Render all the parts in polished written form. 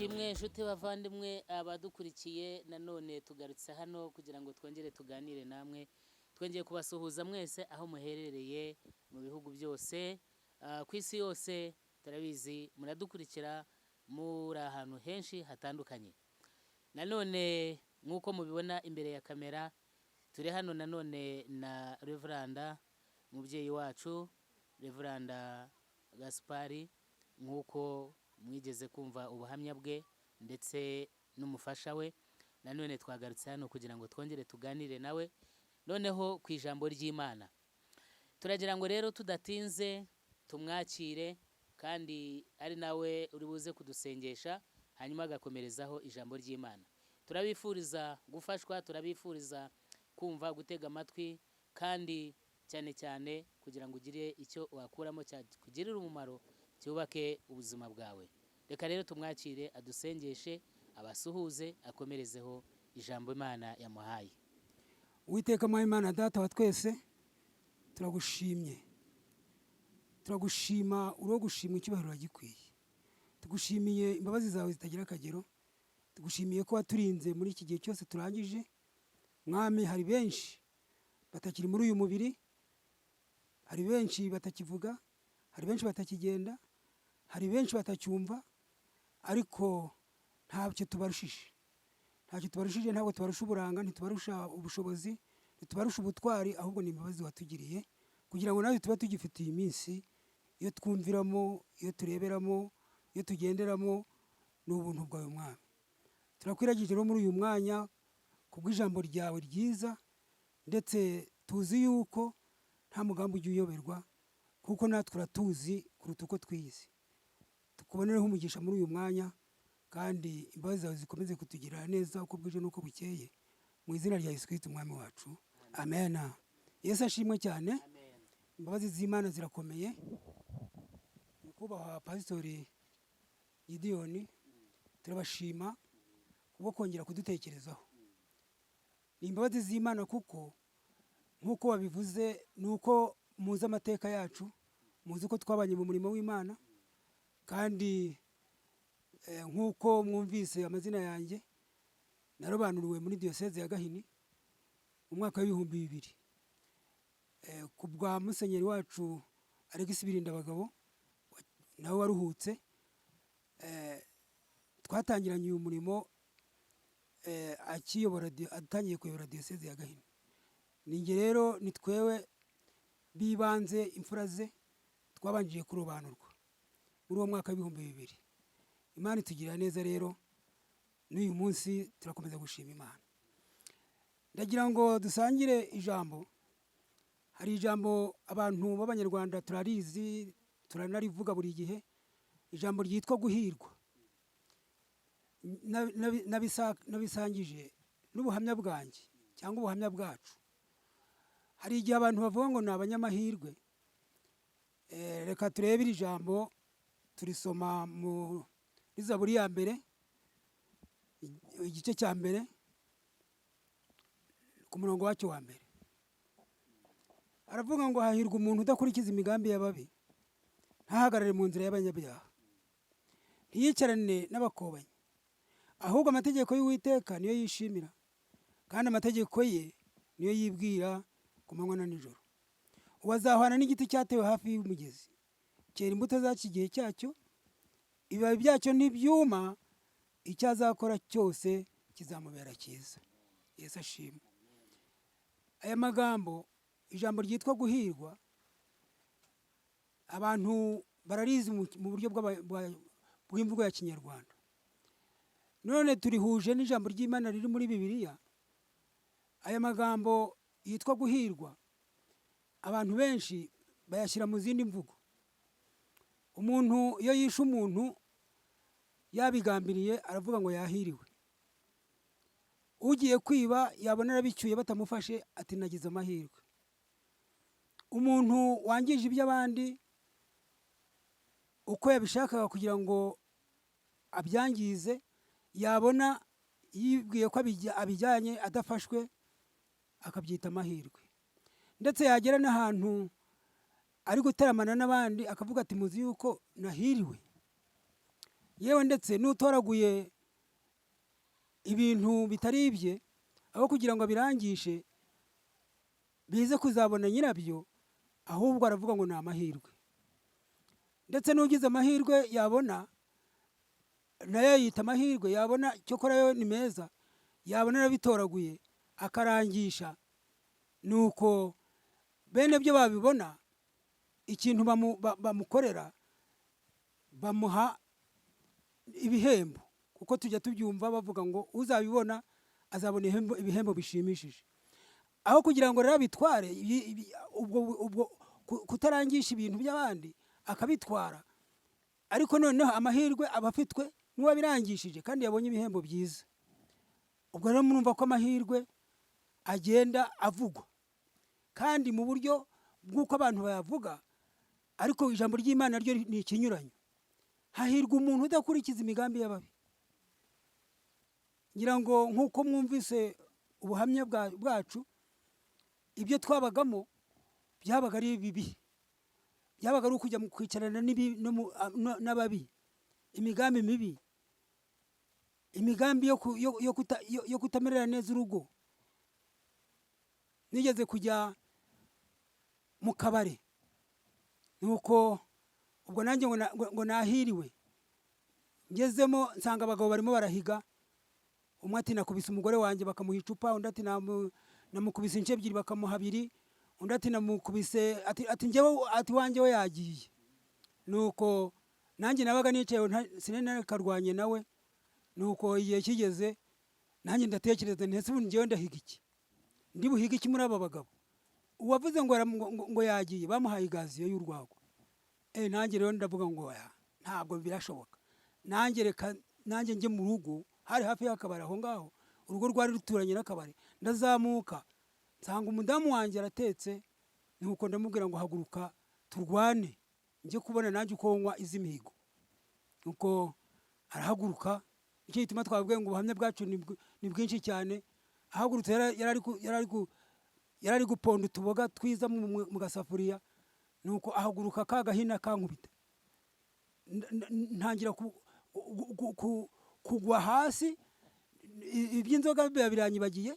ishimwe inshuti bavandimwe abadukurikiye nanone tugarutse hano kugira ngo twongere tuganire namwe twongeye kubasuhuza mwese aho muherereye mu bihugu byose ku isi yose turabizi muradukurikira muri ahantu henshi hatandukanye. Nanone nk'uko mubibona imbere ya kamera turi hano nanone na Rev. Mubyeyi wacu Rev. Gaspard, nk'uko mwigeze kumva ubuhamya bwe ndetse n'umufasha we. Nanone twagarutse hano kugira ngo twongere tuganire nawe noneho ku ijambo ry'Imana. Turagira ngo rero tudatinze tumwakire kandi ari nawe uri buze kudusengesha hanyuma agakomerezaho ijambo ry'Imana. Turabifuriza gufashwa, turabifuriza kumva, gutega amatwi kandi cyane cyane kugira ngo ugire icyo wakuramo kugirira umumaro cyubake ubuzima bwawe. Reka rero tumwakire adusengeshe, abasuhuze, akomerezeho ijambo Imana yamuhaye. Uwiteka Imana data wa twese, turagushima uro gushimwa icyubahiro uragikwiye. Tugushimiye imbabazi zawe zitagira akagero. Tugushimiye ko waturinze muri iki gihe cyose turangije. Mwami, hari benshi batakiri muri uyu mubiri, hari benshi batakivuga, hari benshi batakigenda, hari benshi batacyumva, ariko ntacyo tubarushije. Ntabwo tubarusha uburanga, ntitubarusha ubushobozi, ntitubarusha ubutwari, ahubwo ni imbabazi watugiriye kugira ngo nawe tuba tugifitiye iminsi iyo twumviramo, iyo tureberamo, iyo tugenderamo, ni ubuntu bwawe Mwami. Turakwiragije rero muri uyu mwanya kubw'ijambo ryawe ryiza, ndetse tuzi yuko nta mugambi ujya uyoberwa, kuko natwe uratuzi kuruta uko twiyizi. Tukubonereho umugisha muri uyu mwanya, kandi imbabazi zawe zikomeze kutugirira neza uko bwije n'uko bukeye, mu izina rya Yesu Kristo umwami wacu, amen. Yesu ashimwe cyane. Imbabazi z'Imana zirakomeye. Nyakubahwa Pastori Gideon, turabashima kubwo kongera kudutekerezaho. Ni imbabazi z'Imana kuko nk'uko wabivuze, nuko muzi amateka yacu, muzi ko twabanye mu murimo w'Imana, kandi nk'uko mwumvise amazina yanjye narobanuriwe muri diyoseze ya Gahini mu mwaka w'ibihumbi 2000 ku bwa musenyeri wacu Alex Birindabagabo nawe waruhutse. Twatangiranye uyu murimo atangiye kuyobora diyoseze ya Gahini. Ninjye rero ni twewe bibanze imfura ze twabanjiye kurobanurwa muri uwo mwaka w'ibihumbi 2000. Imana itugirira neza rero, n'uyu munsi turakomeza gushima Imana. Ndagira ngo dusangire ijambo. Hari ijambo abantu b'Abanyarwanda turarizi, turanarivuga buri gihe, ijambo ryitwa guhirwa. Nabisangije n'ubuhamya bwanjye cyangwa ubuhamya bwacu. Hari igihe abantu bavuga ngo ni abanyamahirwe. Reka turebe iri jambo, turisoma muri Zabur ya mbere, igice cya mbere, ku murongo wacyo wa mbere. Aravuga ngo hahirwa umuntu udakurikiza imigambi y'ababi, ntahagarare mu nzira y'abanyabyaha, ntiyicarane n'abakobanyi, ahubwo amategeko y'Uwiteka niyo yishimira, kandi amategeko ye niyo yibwira ku manywa na nijoro. Uwazahwana n'igiti cyatewe hafi y'umugezi, cyera imbuto zacyo igihe cyacyo, ibibabi byacyo ntibyuma, icyo azakora cyose kizamubera cyiza. Yesu ashimwe. Aya magambo, ijambo ryitwa guhirwa, abantu bararizi mu buryo bw'imvugo ya Kinyarwanda. None turihuje n'ijambo ry'Imana riri muri Bibiliya. Aya magambo yitwa guhirwa, abantu benshi bayashyira mu zindi mvugo. Umuntu iyo yishe umuntu yabigambiriye aravuga ngo yahiriwe. Ugiye kwiba yabona arabicyuye batamufashe ati nagize amahirwe. Umuntu wangije iby'abandi uko yabishakaga kugira ngo abyangize, yabona yibwiye ko abijyanye adafashwe akabyita amahirwe. Ndetse yagera n'ahantu ari gutaramana n'abandi akavuga ati muzi yuko nahiriwe. yewe ndetse n'utoraguye ibintu bitari ibye, aho kugira ngo abirangishe bize kuzabona nyirabyo, ahubwo aravuga ngo ni amahirwe. Ndetse n'ugize amahirwe yabona nayo yita amahirwe, yabona cyokora yo ni meza, yabona arabitoraguye akarangisha, nuko bene byo babibona ikintu bamukorera, bamuha ibihembo, kuko tujya tubyumva bavuga ngo uzabibona azabona ibihembo bishimishije. Aho kugira ngo rero abitware ubwo kutarangisha ibintu by'abandi akabitwara, ariko noneho amahirwe aba afitwe n'uwabirangishije kandi yabonye ibihembo byiza. Ubwo rero murumva ko amahirwe agenda avugwa kandi mu buryo bw'uko abantu bayavuga, ariko ijambo ry'Imana ryo ni ikinyuranyo. Hahirwa umuntu udakurikiza imigambi y'ababi. Ngira ngo nk'uko mwumvise ubuhamya bwacu, ibyo twabagamo byabaga ari bibi, byabaga ari ukujya mu kwicarana n'ababi, imigambi mibi, imigambi yo kutamerera neza urugo. Nigeze kujya mu kabare, nuko ubwo nanjye ngo nahiriwe, ngezemo nsanga abagabo barimo barahiga. Umwe ati nakubise umugore wanjye bakamuha icupa, undi ati namukubise ince ebyiri bakamuha abiri, undi ati namukubise ati njyewe ati wanjye we yagiye. Nuko nanjye nabaga nicaye sinari karwanye nawe, nuko igihe kigeze nanjye ndatekereza ntese ubu njyewe ndahiga iki, ndi buhiga iki muri aba bagabo? Uwavuze ngo yagiye bamuhaye igaziyo y'urwagwa. Nanjye rero ndavuga ngo ntabwo birashoboka, nanjye reka nanjye njye mu rugo, hari hafi y'akabari aho ngaho, urugo rwari ruturanye n'akabari. Ndazamuka nsanga umudamu wanjye aratetse, nuko ndamubwira ngo haguruka turwane njye kubona nanjye uko nywa iz'imihigo. Nuko arahaguruka, icyo gituma twabwiye ngo ubuhamya bwacu ni bwinshi cyane. Ahagurutse yarari guponda utuboga twiza mu gasafuriya, nuko ahaguruka ka gahina kankubita, ntangira kugwa hasi, iby'inzoga biba biranyibagiye,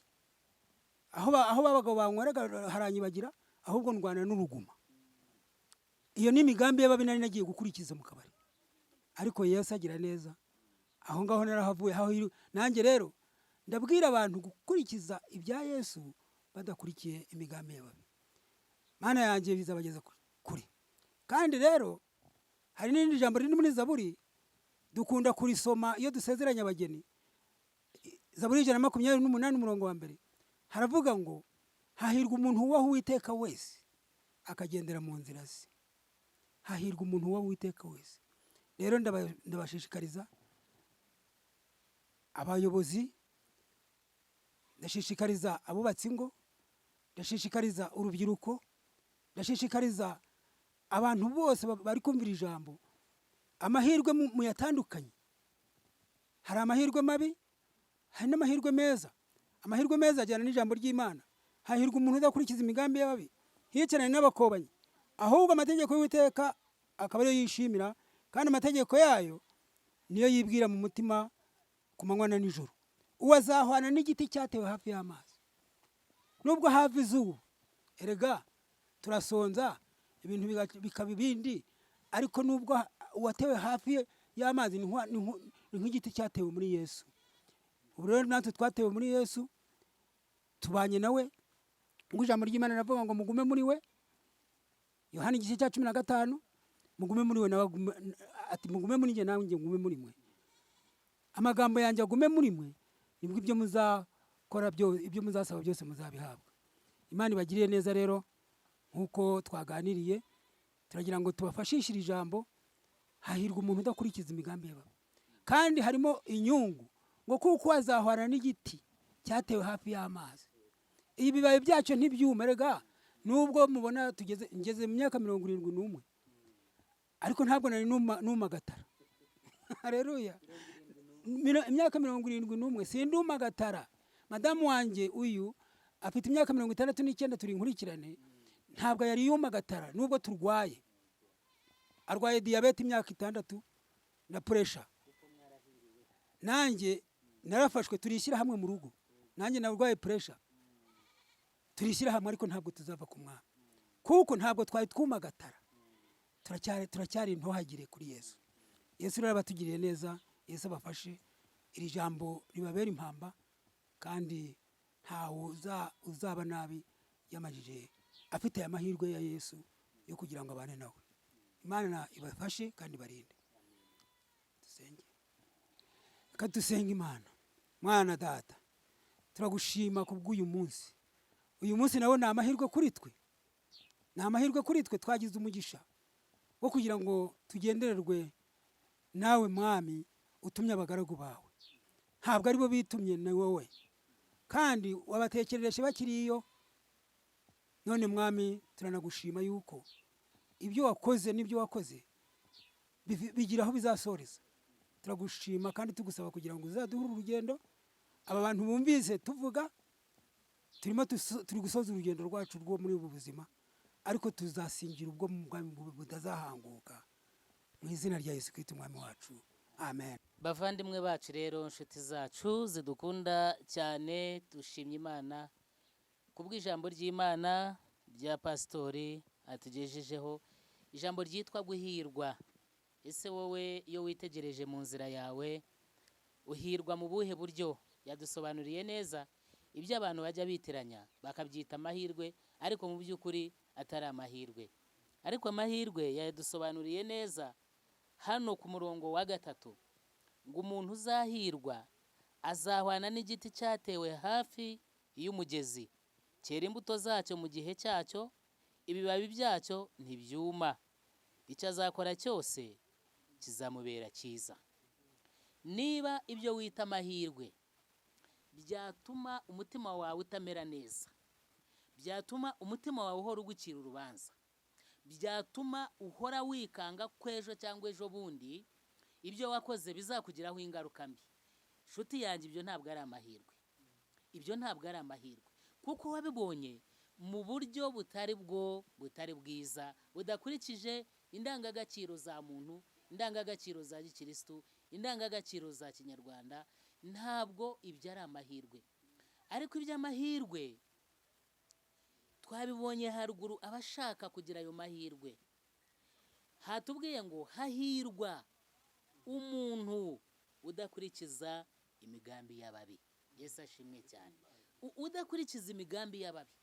aho babagabo banyweraga haranyibagira, ahubwo ndwana n'uruguma. Iyo ni imigambi y'ababi nari nagiye gukurikiza mu kabari, ariko Yesu agira neza, aho ngaho narahavuye. Nanjye rero ndabwira abantu gukurikiza ibya Yesu badakurikiye imigambi y'ababi. Mana yanjye bizabageza kure. Kandi rero hari n'irindi jambo riri muri Zaburi dukunda kurisoma iyo dusezeranya abageni. Zaburi 128:1 haravuga ngo hahirwa umuntu wubaha Uwiteka wese akagendera mu nzira ze. Hahirwa umuntu wubaha Uwiteka wese. Rero ndabashishikariza abayobozi, ndashishikariza abubatsi ingo, ndashishikariza urubyiruko, ndashishikariza abantu bose bari kumvira ijambo, amahirwe muyatandukanye. Hari amahirwe mabi, hari n'amahirwe meza. Amahirwe meza ajyana n'ijambo ry'Imana. Hahirwa umuntu udakurikiza imigambi y'ababi, hicaranye n'abakobanyi, ahubwo amategeko y'Uwiteka akaba ariyo yishimira, kandi amategeko yayo niyo yibwira mu mutima ku manywa na nijoro. Uwazahwana n'igiti cyatewe hafi y'amazi, nubwo hafi izuba. Erega turasonza ibintu bikaba ibindi, ariko nubwo uwatewe hafi y'amazi ni nk'igiti cyatewe muri Yesu. Ubu rero natwe twatewe muri Yesu, tubanye nawe, ngo ijambo ry'Imana riravuga ngo mugume muri we. Yohana 15, mugume muri we, nawe ati mugume muri njye nawe njye ngume muri mwe. Amagambo yanjye agume muri mwe, nibwo ibyo muzakora byose, ibyo muzasaba byose muzabihabwa. Imana ibagiriye neza rero, nkuko twaganiriye, turagira ngo tubafashishire ijambo. Hahirwa umuntu udakurikiza imigambi y'ababi. Kandi harimo inyungu, ngo kuko azahwana n'igiti cyatewe hafi y'amazi. Ibibaye byacyo ntibyuma. Erega nubwo mubona ngeze mu myaka 71, ariko ntabwo nari numagatara. Haleluya. Imyaka 71 sindumagatara. Madamu wanjye uyu afite imyaka 69, turi inkurikirane, ntabwo yari yumagatara nubwo turwaye. Arwaye diabete imyaka 6 na pressure. nanjye narafashwe turishyira hamwe mu rugo, nanjye narwaye pressure, turishyira hamwe ariko ntabwo tuzava ku mwami, kuko ntabwo twari twumagatara, turacyari intohagire kuri Yesu. Yesu rero abatugiriye neza, Yesu abafashe, iri jambo ribabera impamba, kandi ntawe uzaba nabi yamajije afite amahirwe ya Yesu yo kugira ngo abane nawe. Imana ibafashe kandi barinde. Dusenge. Reka dusenge Imana. Mwana Data, turagushima kubw'uyu munsi. Uyu munsi nawo ni amahirwe kuri twe, ni amahirwe kuri twe, twagize umugisha wo kugira ngo tugendererwe nawe Mwami utumye abagaragu bawe. Ntabwo ari bo bitumye, ni wowe, kandi wabatekerereje bakiri iyo. None Mwami turanagushima yuko ibyo wakoze n'ibyo wakoze bigira aho bizasoreza. Turagushima kandi tugusaba kugira ngo uzaduhure urugendo. Aba bantu bumvise tuvuga, turi gusoza urugendo rwacu rwo muri ubu buzima, ariko tuzasingira ubwo mu bwami butazahanguka, mu izina rya Yesu Kristo umwami wacu, amen. Bavandimwe bacu rero, inshuti zacu zidukunda cyane, dushimye Imana kubw'ijambo ry'Imana rya Pastori atugejejeho, ijambo ryitwa guhirwa. Ese wowe iyo witegereje mu nzira yawe uhirwa mu buhe buryo? Yadusobanuriye neza ibyo abantu bajya bitiranya bakabyita amahirwe, ariko mu by'ukuri atari amahirwe. Ariko amahirwe yadusobanuriye neza hano ku murongo wa 3 ngo umuntu uzahirwa azahwana n'igiti cyatewe hafi y'umugezi, cyera imbuto zacyo mu gihe cyacyo, ibibabi byacyo ntibyuma, icyo azakora cyose kizamubera cyiza. Niba ibyo wita amahirwe byatuma umutima wawe utamera neza, byatuma umutima wawe uhora ugucira urubanza, byatuma uhora wikanga kwejo cyangwa ejo bundi ibyo wakoze bizakugiraho ingaruka mbi, nshuti yanjye, ibyo ntabwo ari amahirwe. Ibyo ntabwo ari amahirwe, kuko wabibonye mu buryo butari bwiza, budakurikije indangagaciro za muntu, indangagaciro za gikristo, indangagaciro za kinyarwanda. Ntabwo ibyo ari amahirwe. Ariko iby'amahirwe twabibonye haruguru, abashaka kugira ayo mahirwe. Hatubwiye ngo hahirwa umuntu udakurikiza imigambi y'ababi. Yesu ashimwe cyane. Udakurikiza imigambi y'ababi.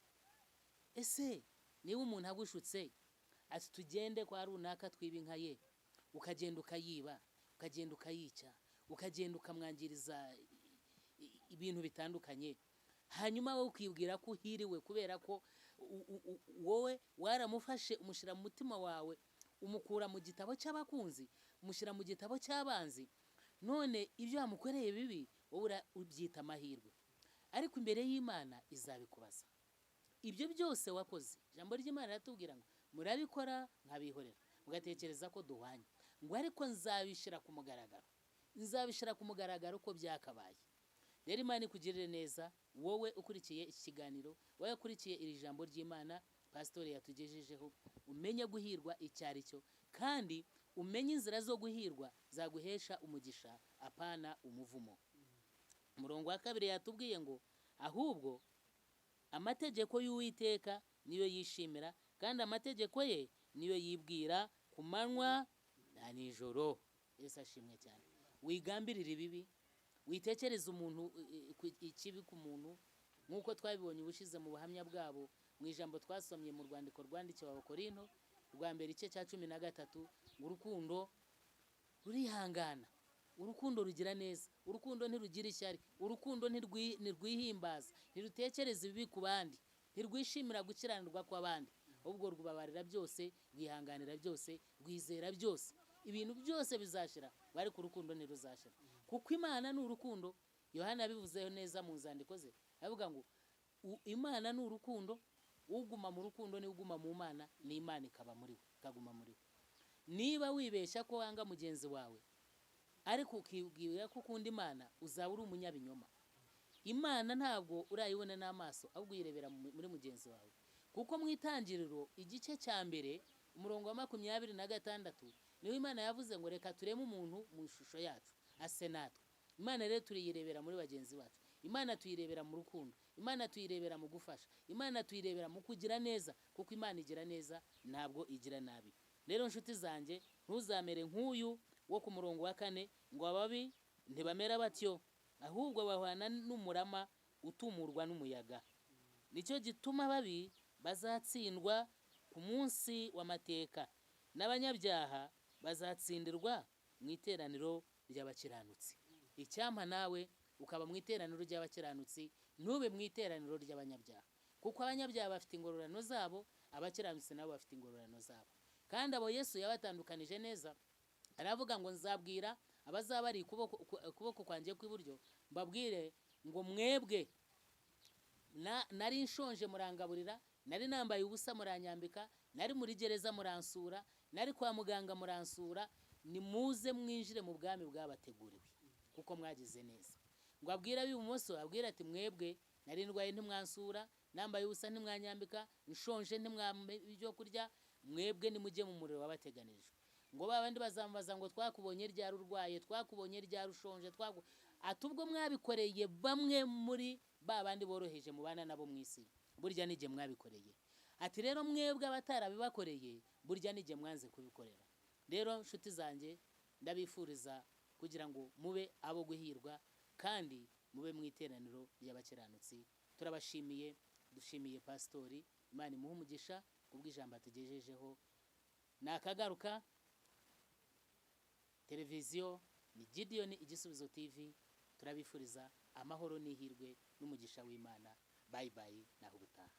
Ese niba umuntu agushutse ati tugende kwa runaka twiba inka ye, ukagenda ukayiba, ukagenda ukayica, ukagenda ukamwangiriza ibintu bitandukanye, hanyuma wowe ukibwira ko uhiriwe kubera ko wowe waramufashe umushyira mu mutima wawe, umukura mu gitabo cy'abakunzi, umushyira mu gitabo cy'abanzi, none ibyo yamukoreye bibi wowe ubyita amahirwe. Ariko imbere y'Imana izabikubaza ibyo byose wakoze. Ijambo ry'Imana riratubwira ngo murabikora nkabihorera, mugatekereza ko duhwanye, ngo ariko nzabishyira ku mugaragaro, nzabishyira ku mugaragaro uko byakabaye. Rero Imana ikugirire neza, wowe ukurikiye iki kiganiro, wowe ukurikiye iri jambo ry'Imana Pastori yatugejejeho, umenye guhirwa icyo ari cyo, kandi umenye inzira zo guhirwa zaguhesha umugisha apana umuvumo. Umurongo wa 2 yatubwiye ngo ahubwo amategeko y'Uwiteka niyo yishimira, kandi amategeko ye niyo yibwira ku manywa na nijoro. Yesu ashimwe cyane. Wigambirira ibibi, witekereza umuntu ikibi ku muntu, nk'uko twabibonye ubushize mu buhamya bwabo mu ijambo twasomye mu rwandiko rwandikiwe Abakorinto rwa mbere igice cya 13, urukundo rurihangana, urukundo rugira neza, urukundo ntirugira ishyari, urukundo ntirwihimbaza, ntirutekereza ibibi ku bandi, ntirwishimira gukiranirwa kw'abandi, ahubwo rwubabarira byose, rwihanganira byose, rwizera byose. Ibintu byose bizashira, ariko urukundo ntiruzashira, kuko Imana ni urukundo. Yohana yabivuzeho neza mu nzandiko ze, avuga ngo Imana ni urukundo, uguma mu rukundo ni uguma mu Mana, ni Imana ikaba muri we, ikaguma muri we. Niba wibeshya ko wanga mugenzi wawe ariko ukibwira ko ukunda Imana, uzaba uri umunyabinyoma. Imana ntabwo urayibona n'amaso, ahubwo uyirebera muri mugenzi wawe, kuko mu Itangiriro igice cya mbere umurongo wa 26 niho Imana yavuze ngo reka tureme umuntu mu ishusho yacu ase natwe. Imana rero turiyirebera muri bagenzi bacu, Imana tuyirebera mu rukundo, Imana tuyirebera mu gufasha, Imana tuyirebera mu kugira neza, kuko Imana igira neza ntabwo igira nabi. Rero nshuti zanjye, ntuzamere nk'uyu wo ku murongo wa 4 ngo ababi ntibamera batyo, ahubwo bahwana n'umurama utumurwa n'umuyaga. Nicyo gituma ababi bazatsindwa ku munsi w'amateka, n'abanyabyaha bazatsindirwa mu iteraniro ry'abakiranutsi. Icyampa nawe ukaba mu iteraniro ry'abakiranutsi, ntube mu iteraniro ry'abanyabyaha, kuko abanyabyaha bafite ingororano zabo, abakiranutsi nabo bafite ingororano zabo. Kandi abo Yesu yabatandukanije neza, aravuga ngo nzabwira abazaba ari ukuboko kwanjye kw'iburyo, mbabwire ngo mwebwe nari nshonje murangaburira, nari nambaye ubusa muranyambika, nari muri gereza muransura, nari kwa muganga muransura, nimuze mwinjire mu bwami bwabateguriwe, kuko mwagize neza. Ngo abwira ab'ibumoso, abwira ati mwebwe nari ndwaye ntimwansura, nambaye ubusa ntimwanyambika, nshonje ntimwampa ibyo kurya, mwebwe nimujye mu muriro wabateganijwe. Ngo babandi bazamubaza ngo twakubonye ryari urwaye, twakubonye ryari ushonje, ati ubwo mwabikoreye bamwe muri babandi boroheje mubana nabo mu isi, burya nijye mwabikoreye. Ati rero mwebwe abatarabibakoreye, burya nijye mwanze kubikorera. Rero nshuti zanjye, ndabifuriza kugira ngo mube abo guhirwa, kandi mube mu iteraniro ry'abakiranutsi. Turabashimiye, dushimiye pastori, Imana imuhe umugisha kubw'ijambo atugejejeho. Nakagaruka televiziyo ni Gideon Igisubizo TV. Turabifuriza amahoro n'ihirwe n'umugisha w'Imana. Bye bye, naho ubutaha.